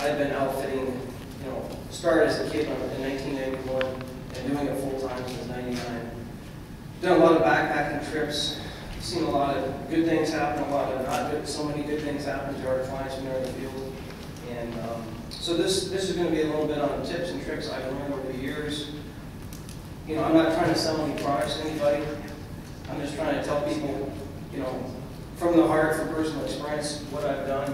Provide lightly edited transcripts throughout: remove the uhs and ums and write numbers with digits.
I've been outfitting, started as a kid in 1991 and doing it full time since '99. Done a lot of backpacking trips, seen a lot of good things happen, a lot of not good, so many good things happen to our clients when they're in the field. And so this is going to be a little bit on tips and tricks I've learned over the years. I'm not trying to sell any products to anybody. I'm just trying to tell people, from the heart, from personal experience, what I've done,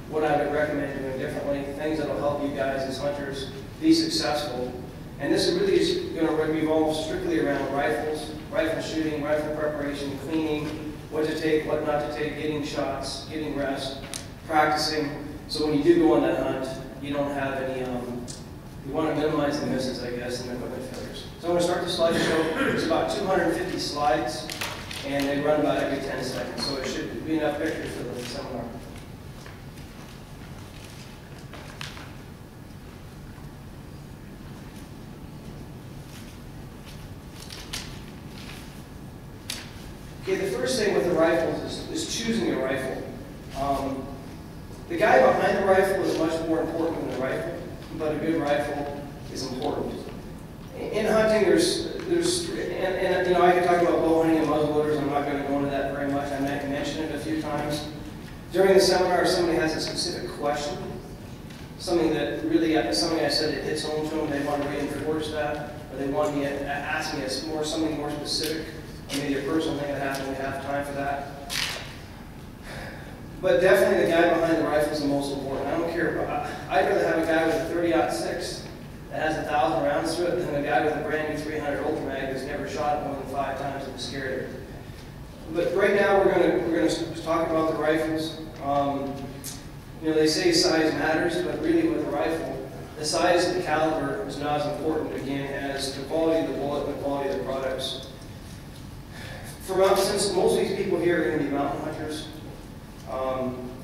what I would recommend doing differently, things that will help you guys as hunters be successful. And this is really just going to revolve strictly around rifles, rifle shooting, rifle preparation, cleaning, what to take, what not to take, getting shots, getting rest, practicing. So when you do go on that hunt, you don't have any, you want to minimize the misses, I guess, and equipment failures. So I'm going to start the slideshow. It's about 250 slides, and they run about every 10 seconds. So it should be enough pictures for the seminar. Okay, the first thing with the rifles is choosing a rifle. The guy behind the rifle is much more important than the rifle, but a good rifle is important. In hunting, and I could talk about bow hunting and muzzleloaders. I'm not going to go into that very much. I might mention it a few times. During the seminar, if somebody has a specific question, something that really, something I said that hits home to them, they want to reinforce that, or they want me to ask me something more specific, or maybe a personal thing that happened, we have time for that. But definitely the guy behind the rifle is the most important. I don't care about, I'd rather have a guy with a 30-06 that has 1,000 rounds through it than a guy with a brand new 300 Ultra Mag that's never shot it more than 5 times and was scared. But right now we're going to talk about the rifles. They say size matters, but really with a rifle, the size of the caliber is not as important again as the quality of the bullet and the quality of the products. Since most of these people here are going to be mountain hunters,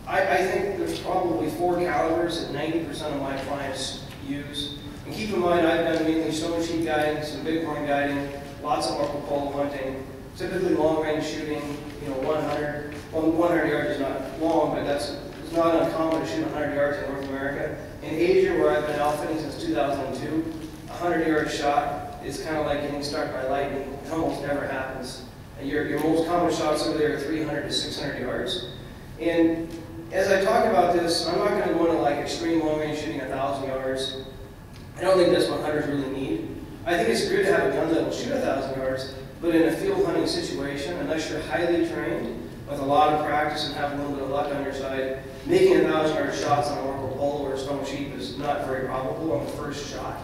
I think there's probably 4 calibers that 90% of my clients use. And keep in mind, I've done mainly stone sheep guiding, some bighorn guiding, lots of Marco Polo hunting, typically long-range shooting, 100. Well, 100 yards is not long, but it's not uncommon to shoot 100 yards in North America. In Asia, where I've been outfitting since 2002, a 100-yard shot is kind of like getting struck by lightning. It almost never happens. Your most common shots over there are 300 to 600 yards. And as I talk about this, I'm not going to go into like extreme long-range shooting 1,000 yards. I don't think that's what hunters really need. I think it's good to have a gun that will shoot 1,000 yards, but in a field hunting situation, unless you're highly trained with a lot of practice and have a little bit of luck on your side, making 1,000-yard shots on a Marco Polo or a stone sheep is not very probable on the first shot.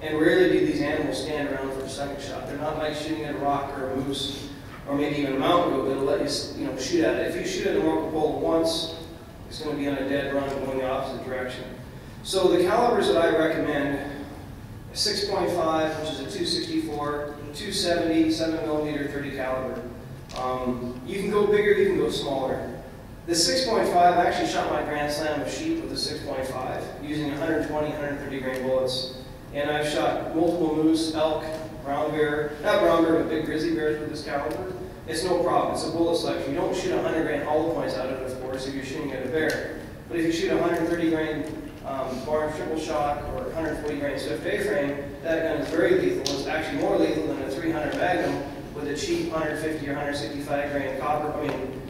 And rarely do these animals stand around for a second shot. They're not like shooting at a rock or a moose, or maybe even a mountain goat that'll let you shoot at it. If you shoot at a Marco Polo once, it's going to be on a dead run going the opposite direction. So the calibers that I recommend, a 6.5, which is a 264, 270, 7mm 30 caliber. You can go bigger, you can go smaller. The 6.5, I actually shot my Grand Slam of sheep with a 6.5 using 120, 130 grain bullets. And I've shot multiple moose, elk, brown bear, not brown bear, but big grizzly bears with this caliber. It's no problem. It's a bullet selection. You don't shoot 100 grain hollow points out of it, of course, if you're shooting at a bear. But if you shoot 130 grain barn triple shot or 140 grain Swift A-frame, that gun is very lethal. It's actually more lethal than a 300 Magnum with a cheap 150 or 165 grain copper,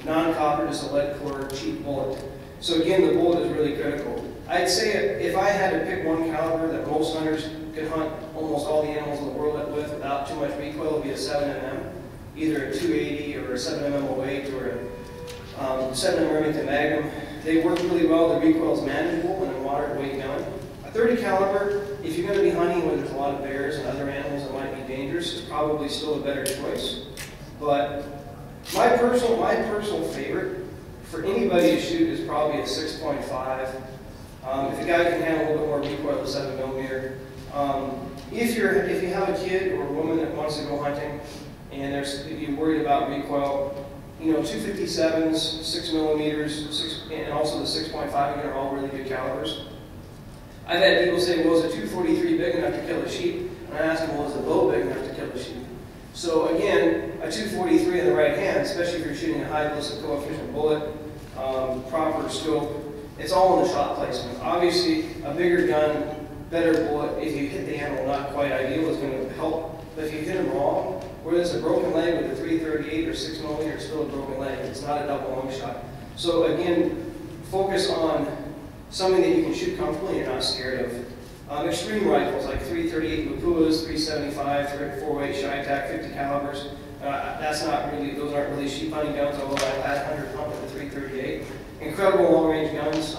non-copper, just a lead core cheap bullet. So again, the bullet is really critical. I'd say if I had to pick one caliber that most hunters could hunt almost all the animals in the world with without too much recoil, it would be a 7mm. Either a 280 or a 7mm 08 or a 7mm Remington Magnum. They work really well. The recoil is manageable and a moderate weight gun. A 30 caliber, if you're going to be hunting where there's a lot of bears and other animals that might be dangerous, is probably still a better choice. But my personal favorite for anybody to shoot is probably a 6.5. If a guy can handle a little bit more recoil, a 7mm. If you have a kid or a woman that wants to go hunting and you're worried about recoil, 257s, 6mm, and also the 6.5 again are all really good calibers. I've had people say, well, is a 243 big enough to kill a sheep? And I ask them, well, is a bow big enough to kill a sheep? So again, a 243 in the right hand, especially if you're shooting a high ballistic coefficient bullet, proper scope, It's all in the shot placement. Obviously, a bigger gun, better bullet, if you hit the animal not quite ideal, is going to help. But if you hit them wrong, whether it's a broken leg with a 338 or 6mm, it's still a broken leg. It's not a double long shot. So again, focus on something that you can shoot comfortably and you're not scared of. Extreme rifles like 338 Lapuas, 375, 408 Chi-Tac, 50 calibers. Those aren't really sheep hunting guns, although I've had 100 hunt with a 338. Incredible long-range guns.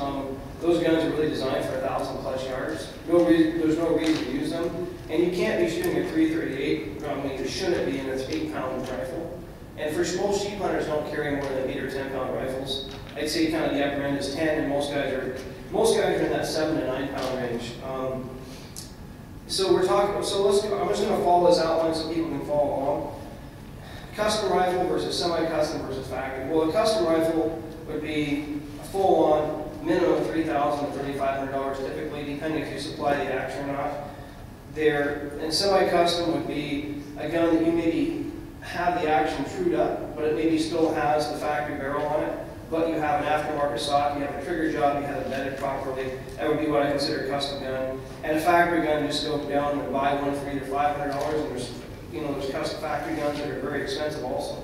Those guns are really designed for 1,000+ yards. There's no reason to use them. And you can't be shooting a 338. I mean, you shouldn't be in an 8-pound rifle. And for most sheep hunters, don't carry more than 8 or 10-pound rifles. I'd say kind of the upper end is 10, and most guys are in that 7 to 9-pound range. So I'm just going to follow this outline so people can follow along. Custom rifle versus semi-custom versus factory. Well, a custom rifle would be a full-on minimum of $3,000 to $3,500 typically, depending if you supply the action or not. And semi-custom would be a gun that you maybe have the action trued up, but it maybe still has the factory barrel on it, but you have an aftermarket stock, you have a trigger job, you have it bedded properly. That would be what I consider a custom gun. And a factory gun, just go down and buy one for either $500, and there's custom factory guns that are very expensive also.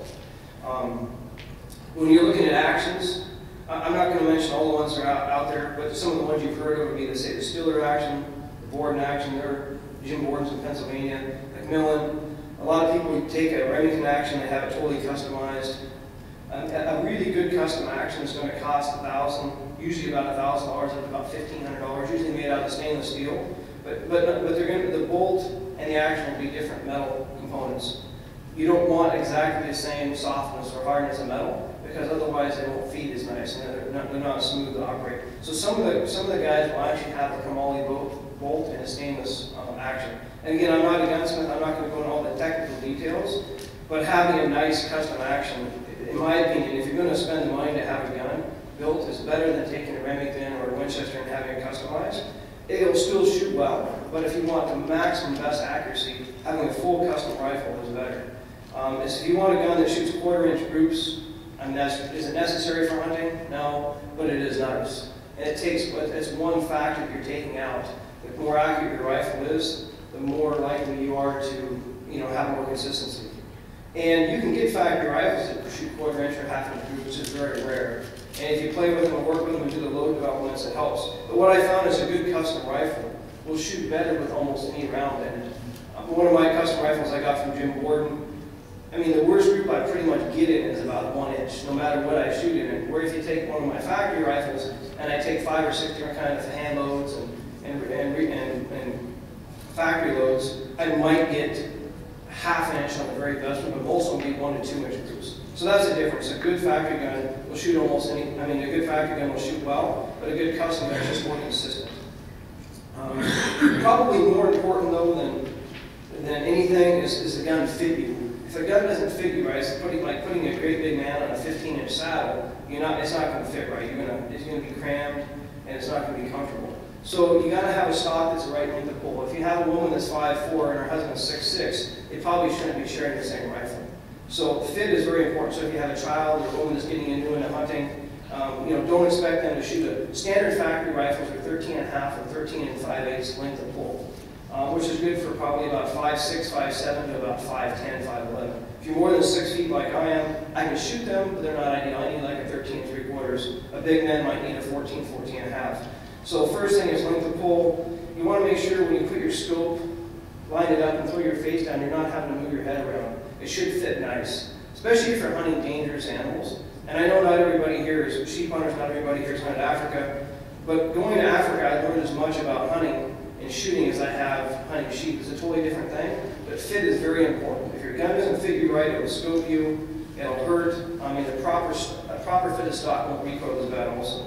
When you're looking at actions, I'm not going to mention all the ones that are out there, but some of the ones you've heard of would be the Stiller action, the Borden action, there, Jim Borden's in Pennsylvania, Macmillan. A lot of people take a Remington action, they have it totally customized. A really good custom action is going to cost usually about $1,000 up to about $1,500, usually made out of stainless steel. But the bolt and the action will be different metal components. You don't want exactly the same softness or hardness of metal, because otherwise they won't feed as nice and they're not smooth to operate. So some of the guys will actually have a chromoly bolt and a stainless action. And again, I'm not a gunsmith, I'm not going to go into all the technical details, but having a nice custom action, in my opinion, if you're going to spend the money to have a gun built, is better than taking a Remington or a Winchester and having it customized. It'll still shoot well, but if you want the maximum best accuracy, having a full custom rifle is better. If you want a gun that shoots 1/4-inch groups, is it necessary for hunting? No, but it is nice. And it's one factor that you're taking out. The more accurate your rifle is, the more likely you are to have more consistency. And you can get factory rifles that shoot 1/4-inch or 1/2-inch groups, which is very rare. And if you play with them and work with them and do the load developments, it helps. But what I found is a good custom rifle will shoot better with almost any round in it. One of my custom rifles I got from Jim Borden, I mean, the worst group I pretty much get in is about 1 inch, no matter what I shoot in it. Where if you take one of my factory rifles and I take 5 or 6 different kinds of hand loads and factory loads, I might get 1/2 inch on the very best one, but most will be 1 to 2 inch groups. So that's the difference. A good factory gun will shoot almost any, a good factory gun will shoot well, but a good custom gun is just more consistent. Probably more important though than anything is the gun fit you. If a gun doesn't fit you right, it's like putting a great big man on a 15-inch saddle, it's not going to fit right. It's going to be crammed and it's not going to be comfortable. So you got to have a stock that's the right length to pull. If you have a woman that's 5'4" and her husband's 6'6", they probably shouldn't be sharing the same rifle. So fit is very important. So if you have a child or a woman that's getting into hunting, don't expect them to shoot a standard factory rifles are 13.5 or 13 5/8 length of pull, which is good for probably about 5'6", 5'7" to about 5'10", 5'11". If you're more than 6 feet like I am, I can shoot them, but they're not ideal. I need like a 13 3/4. A big man might need a 14, 14.5. So first thing is length of pull. You want to make sure when you put your scope, line it up and throw your face down, you're not having to move your head around. It should fit nice, especially if you're hunting dangerous animals. And I know not everybody here is sheep hunters, not everybody here is hunted Africa, but going to Africa, I learned as much about hunting and shooting as I have hunting sheep. It's a totally different thing, but fit is very important. If your gun doesn't fit you right, it'll scope you, it'll hurt. A proper fitted stock won't recoil as bad also.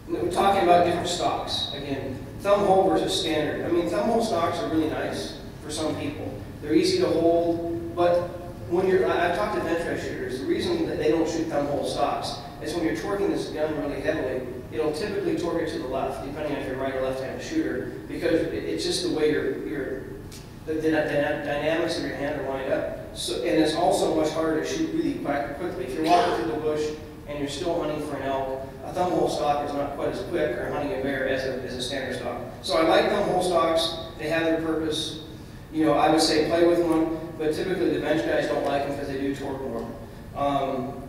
We're talking about different stocks. Again, thumb hole versus standard. Thumb hole stocks are really nice for some people. They're easy to hold, but I've talked to venture shooters, the reason that they don't shoot thumb hole stocks is when you're torquing this gun really heavily, it'll typically torque it to the left, depending on if you're right or left-handed shooter, because it's just the way the dynamics of your hand are lined up. So, and it's also much harder to shoot really quickly. If you're walking through the bush and you're still hunting for an elk. A thumb hole stock is not quite as quick or hunting a bear as a standard stock. So I like thumb hole stocks. They have their purpose. You know, I would say play with one, but typically the bench guys don't like them because they do torque more.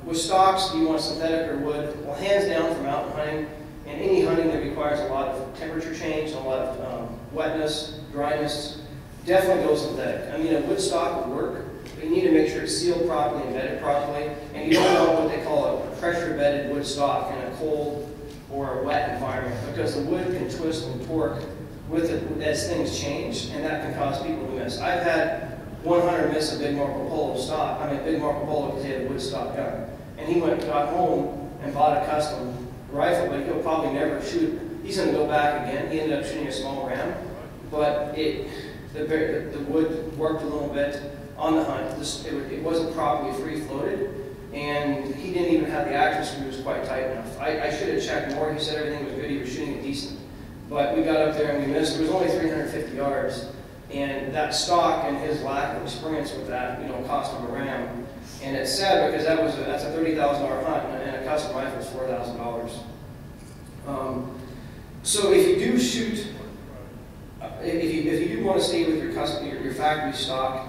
With stocks, do you want synthetic or wood? Well, hands down for mountain hunting, and any hunting that requires a lot of temperature change, a lot of wetness, dryness, definitely go synthetic. I mean, a wood stock would work, but you need to make sure it's sealed properly and bedded properly, and you don't want what they call a pressure-bedded wood stock in a cold or a wet environment, because the wood can twist and torque with it as things change, and that can cause people to miss. I've had one hunter miss a big Marco Polo stock. I mean, big Marco Polo because he had a wood stock gun, and he got home and bought a custom rifle, but he'll probably never shoot. He's going to go back again. He ended up shooting a small ram, but the wood worked a little bit on the hunt. It wasn't properly free-floated, and he didn't even have the action screws quite tight enough. I should have checked more. He said everything was good. He was shooting it decent. But we got up there and we missed. It was only 350 yards. And that stock and his lack of experience with that, you know, cost him a ram. And it's sad because that's a $30,000 hunt, and a custom rifle is $4,000. So if you do shoot, if you do want to stay with your factory stock,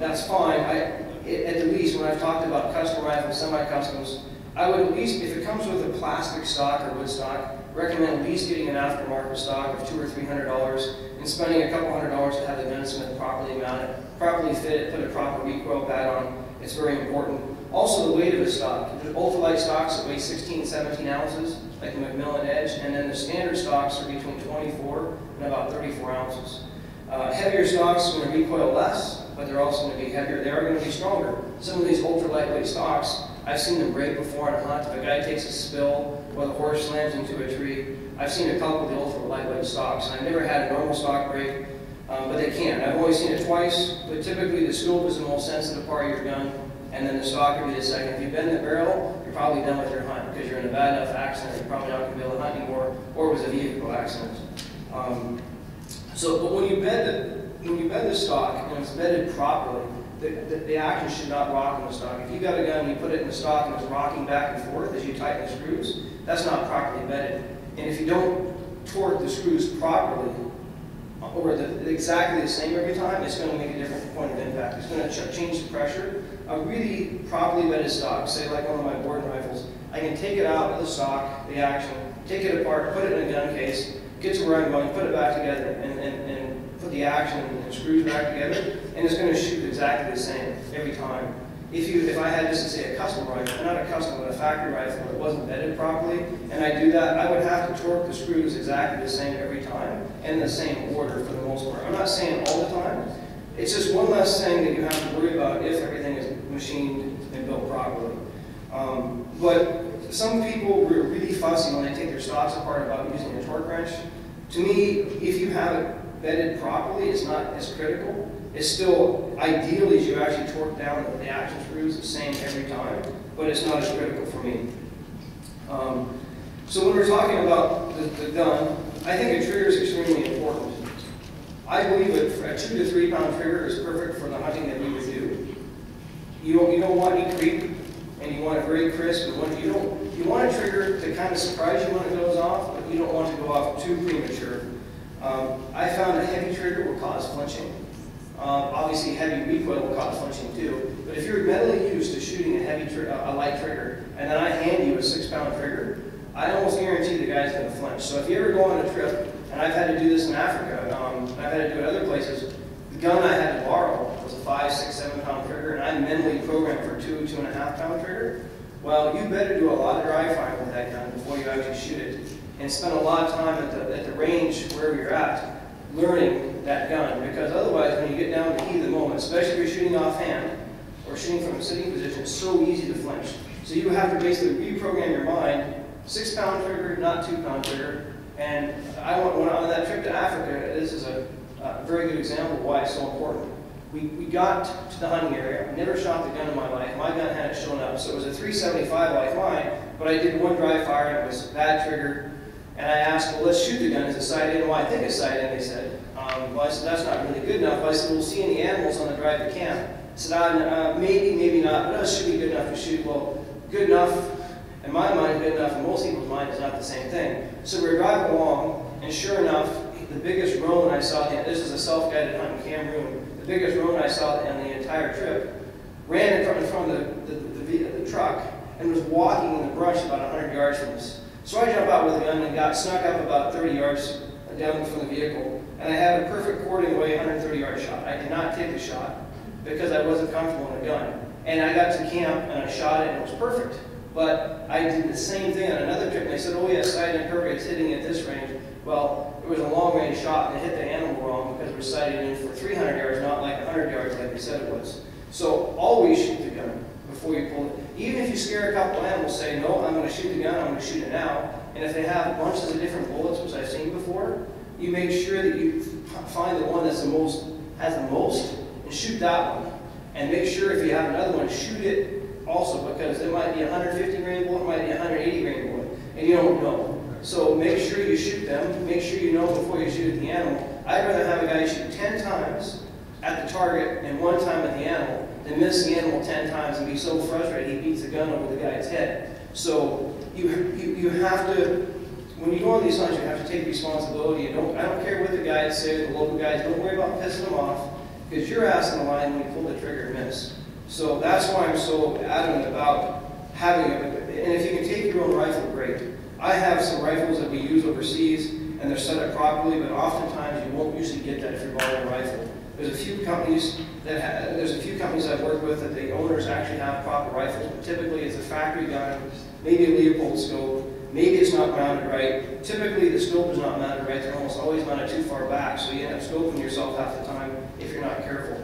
that's fine. At the least, when I've talked about custom rifles, semi-customs, I would at least, if it comes with a plastic stock or wood stock, recommend at least getting an aftermarket stock of $200 or $300 and spending a couple $100 to have the gunsmith properly mount it, properly fit it, put a proper recoil pad on. It's very important. Also, the weight of the stock. There's ultralight stocks that weigh 16, 17 ounces, like the Macmillan Edge, and then the standard stocks are between 24 and about 34 ounces. Heavier stocks are going to recoil less, but they're also going to be heavier. They are going to be stronger. Some of these ultra lightweight stocks, I've seen them break before on a hunt. If a guy takes a spill or the horse slams into a tree, I've seen a couple of the ultra lightweight stocks. And I've never had a normal stock break, but they can. I've only seen it twice, but typically the scope is the most sensitive part of your gun, and then the stock will be the second. If you bend the barrel, you're probably done with your hunt because you're in a bad enough accident. You're probably not going to be able to hunt anymore, or it was a vehicle accident. But when you bed the stock and it's bedded properly, the action should not rock in the stock. If you got a gun and you put it in the stock and it's rocking back and forth as you tighten the screws, that's not properly bedded. And if you don't torque the screws properly, or exactly the same every time, it's going to make a different point of impact. It's going to change the pressure. A really properly bedded stock, say like one of my Borden rifles, I can take it out of the stock, the action, take it apart, put it in a gun case, get to where I'm going, put it back together, and put the action and screws back together, and it's going to shoot exactly the same every time. If I had just to say a custom rifle, not a custom, but a factory rifle that wasn't bedded properly, and I do that, I would have to torque the screws exactly the same every time, and in the same order for the most part. I'm not saying all the time. It's just one less thing that you have to worry about if everything is machined and built properly. But some people were really fussy when they take their stocks apart about using a torque wrench. To me, if you have it bedded properly, it's not as critical. It's still, ideally, you actually torque down the action screws the same every time, but it's not as critical for me. So when we're talking about the gun, I think a trigger is extremely important. I believe that a 2 to 3 pound trigger is perfect for the hunting that we would do. You don't want any creep, and you want it very crisp. You want a trigger to kind of surprise you when it goes off, but you don't want to go off too premature. I found a heavy trigger will cause flinching. Obviously, heavy recoil will cause flinching too. But if you're mentally used to shooting a light trigger, and then I hand you a 6 pound trigger, I almost guarantee the guy's going to flinch. So if you ever go on a trip, and I've had to do this in Africa, I've had to do it other places, the gun I had to borrow was a 5, 6, 7 pound trigger, and I mentally programmed for 2, 2.5 pound trigger. Well, you better do a lot of dry firing with that gun before you actually shoot it, and spend a lot of time at the range wherever you're at, learning that gun, because otherwise when you get down to the heat of the moment, especially if you're shooting offhand or shooting from a sitting position, it's so easy to flinch. So you have to basically reprogram your mind, 6 pound trigger, not 2 pound trigger. And when on that trip to Africa, this is a very good example of why it's so important. We got to the hunting area. I never shot the gun in my life. My gun hadn't shown up, so it was a 375 like mine, but I did one dry fire and it was a bad trigger. And I asked, well, let's shoot the gun. Is it sight in? Well, I think it's sight in, they said. Well, I said, that's not really good enough. I said, we'll see any animals on the drive to camp. I said, maybe, maybe not, but it should be good enough to shoot. Well, good enough And my mind is good enough, and most people's mind is not the same thing. So we were driving along, and sure enough, the biggest roan I saw, this is a self-guided hunt in Cameroon, the biggest roan I saw on the entire trip ran in front of the truck and was walking in the brush about 100 yards from us. So I jumped out with a gun and snuck up about 30 yards down from the vehicle, and I had a perfect quartering away 130-yard shot. I did not take the shot because I wasn't comfortable in a gun. And I got to camp and I shot it and it was perfect. But I did the same thing on another trip, and they said, oh yeah, sighted and perfect, it's hitting at this range. Well, it was a long-range shot, and it hit the animal wrong because it was sighted in for 300 yards, not like 100 yards like they said it was. So always shoot the gun before you pull it. Even if you scare a couple animals, say, no, I'm going to shoot the gun, I'm going to shoot it now. And if they have bunches of different bullets, which I've seen before, you make sure that you find the one that's has the most, and shoot that one. And make sure if you have another one, shoot it also, because it might be a 150 grain bullet, it might be a 180 grain bullet, and you don't know. So make sure you shoot them, make sure you know before you shoot at the animal. I'd rather have a guy shoot 10 times at the target and 1 time at the animal than miss the animal 10 times and be so frustrated he beats the gun over the guy's head. So you have to, when you go on these hunts, you have to take responsibility. I don't care what the guys say, the local guys, don't worry about pissing them off, because you're asking the line when you pull the trigger and miss. So that's why I'm so adamant about having and if you can take your own rifle, great. I have some rifles that we use overseas, and they're set up properly, but oftentimes you won't usually get that if you're buying a rifle. There's a few companies I've worked with that the owners actually have proper rifles, but typically it's a factory gun, maybe a Leopold scope, maybe it's not mounted right. Typically the scope is not mounted right, they're almost always mounted too far back, so you end up scoping yourself half the time if you're not careful.